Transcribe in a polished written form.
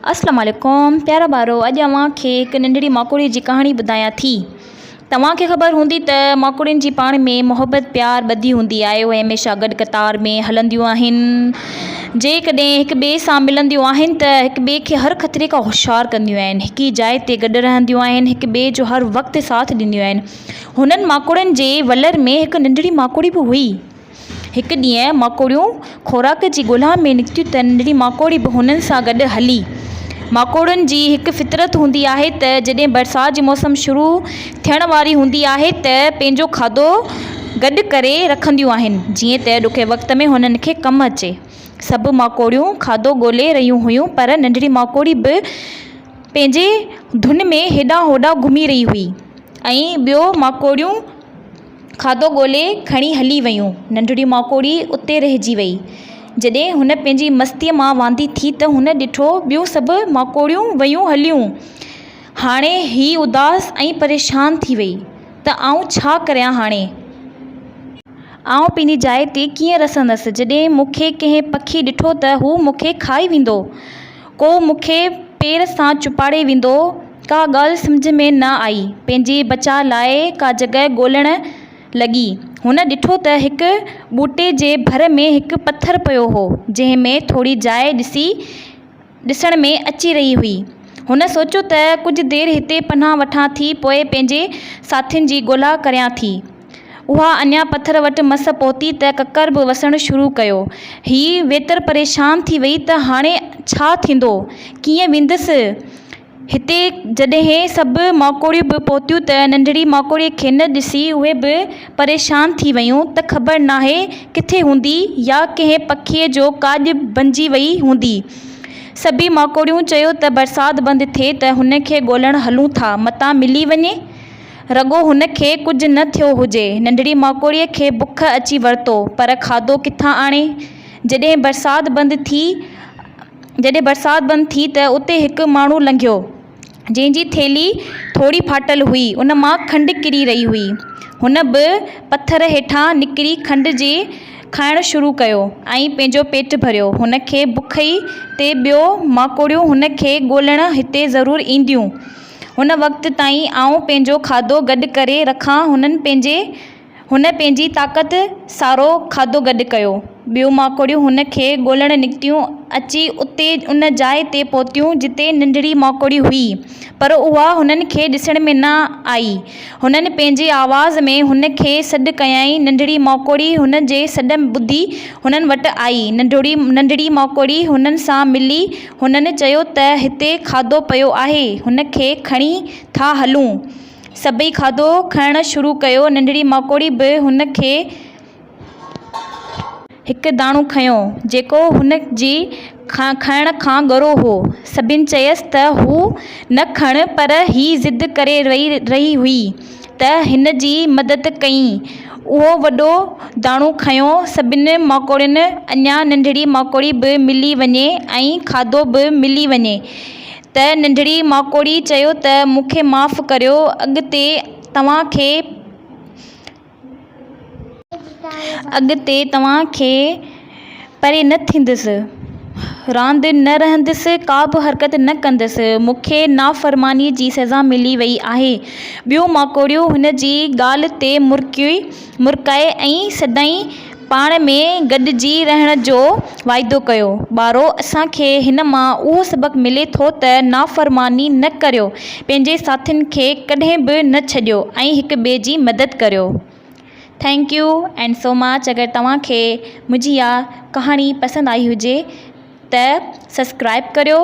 अस्सलाम वालेकुम प्यारा ॿारो, अॼु अव्हांखे हिकु नंढड़ी माकोड़ी जी कहाणी ॿुधायां थी। तव्हांखे ख़बर हूंदी त माकोड़ियुनि जी पाण में मोहबत प्यार ॿधी हूंदी आहे। उहे हमेशह गॾु कतार में हलंदियूं आहिनि। जेकॾहिं हिक ॿिए सां मिलंदियूं आहिनि त हिक ॿिए खे हर ख़तरे खां होशियारु कंदियूं आहिनि। हिक ई जाइ ते गॾु रहंदियूं आहिनि, हिक ॿिए जो हर वक़्तु साथ ॾींदियूं आहिनि। हुननि माकोड़ियुनि जे वलर में हिकु नंढड़ी माकोड़ी बि हुई। हिकु ॾींहुं माकोड़ियूं खोराक जी ॻोल्हा में निकितियूं त नंढड़ी माकोड़ी बि हुननि सां गॾु हली। माकोड़ियुनि जी हिकु फितरत हूंदी आहे त जॾहिं बरसाति जी मौसम शुरू थियण वारी हूंदी आहे त पंहिंजो खाधो गॾु करे रखंदियूं आहिनि, जीअं त ॾुखे वक़्त में हुननि खे कमु अचे। सभु माकोड़ियूं खाधो ॻोल्हे रहियूं हुयूं, पर नंढड़ी माकोड़ी बि पंहिंजे धुन में हेॾां होॾां घुमी रही हुई ऐं ॿियो माकोड़ियूं खाधो ॻोल्हे खणी हली वयूं। नंढड़ी माकोड़ी उते रहिजी वई। जॾहिं हुन पंहिंजी मस्तीअ मां वांदी थी त हुन ॾिठो ॿियूं सभु माकोड़ियूं वयूं हलियूं। हाणे ही उदास ऐं परेशान थी वई त आउं छा करियां। हाणे आउं पंहिंजी जाइ ते कीअं रसंदसि जॾहिं मूंखे कंहिं पखी ॾिठो त हू मूंखे खाई वेंदो, को मूंखे पेर सां चुपाड़े वेंदो। का ॻाल्हि सम्झ में न आई। पंहिंजे बचाव लाइ का जॻह ॻोल्हण लॻी। हुन ॾिठो त हिकु ॿूटे जे भर में हिकु पथर पियो हो, जंहिं में थोरी जाइ ॾिसण में अची रही हुई। हुन सोचियो त कुझु देरि हिते पनाह वठां थी, पोइ पंहिंजे साथियुनि जी ॻोल्हा करियां थी। उहा अञा पथर वटि मस पहुती त ककर बि वसणु शुरू कयो। हीअ वेतर परेशान थी वई त हाणे छा थींदो, कीअं वेंदसि। हिते जॾहिं सभु माकोड़ियूं बि पहुतियूं त नंढड़ी माकोड़ीअ खे न ॾिसी उहे बि परेशान थी वयूं त ख़बर नाहे किथे हूंदी या कंहिं पखीअ जो काॼ बणिजी वई हूंदी। सभी माकोड़ियूं चयो त बरसाति बंदि थिए त हुन खे ॻोल्हण हलूं था, मतां मिली वञे। रॻो हुन खे कुझु न थियो हुजे। नंढड़ी माकोड़ीअ खे बुख अची वरितो, पर खाधो किथां आणे। जॾहिं बरसाति बंदि थी त उते हिकु माण्हू लंघियो, जंहिंजी थेली थोरी फाटल हुई। उन मां खंडु किरी रही हुई। हुन बि पथर हेठां निकिरी खंड जे खाइणु शुरू कयो ऐं पंहिंजो पेट भरियो। हुन खे बुख ई ते ॿियो माकोड़ियूं हुन खे ॻोल्हण हिते ज़रूरु ईंदियूं। हुन वक़्त ताईं आउं पंहिंजो खाधो गॾु करे रखां। हुन पंहिंजी ताक़त सारो खाधो गॾु कयो। ॿियूं माकोड़ियूं हुन खे ॻोल्हण निकितियूं, अची उते उन जाइ ते पहुतियूं जिते नंढड़ी माकोड़ी हुई, पर उहा हुननि खे ॾिसण में न आई। हुननि पंहिंजे आवाज़ में हुन खे सॾु कयई। नंढड़ी माकोड़ी हुन जे सॾ ॿुधी हुननि वटि आई। नंढड़ी माकोड़ी हुननि सां मिली। हुननि चयो त हिते खाधो पियो आहे, हुन खे खणी था हलूं। सभई खाधो खाइणु शुरू कयो। नंढड़ी माकोड़ी बि हुन खे हिकु दाणो खंयो, जेको हुन जी खाइण खां ॻरो हो। सभिनि चयसि त हू न खण, पर हीअ ज़िद करे रही हुई त हिन जी मदद कई। उहो वॾो दाणो खंयो। सभिनी माकोड़ियुनि अञा नंढड़ी माकोड़ी बि मिली वञे ऐं खाधो बि मिली वञे त नंढड़ी माकोड़ी चयो त मूंखे माफ़ करियो, अॻिते तव्हांखे परे न थींदसि, रांदि न रहंदसि, का बि हरकत न कंदसि। मूंखे नाफ़रमानी जी सज़ा मिली वई आहे। ॿियूं माकोड़ियूं हुन जी ॻाल्हि ते मुरकाए ऐं सदाईं पाण में गॾिजी रहण जो वाइदो कयो। ॿारो, असांखे हिन मां उहो सबक़ु मिले थो त नाफ़रमानी न करियो, पंहिंजे साथियुनि खे कॾहिं बि न छॾियो ऐं हिक ॿिए जी मदद करियो। Thank U and so much. अगरि तव्हांखे मुंहिंजी इहा कहाणी पसंदि आई हुजे त सब्सक्राइब करियो।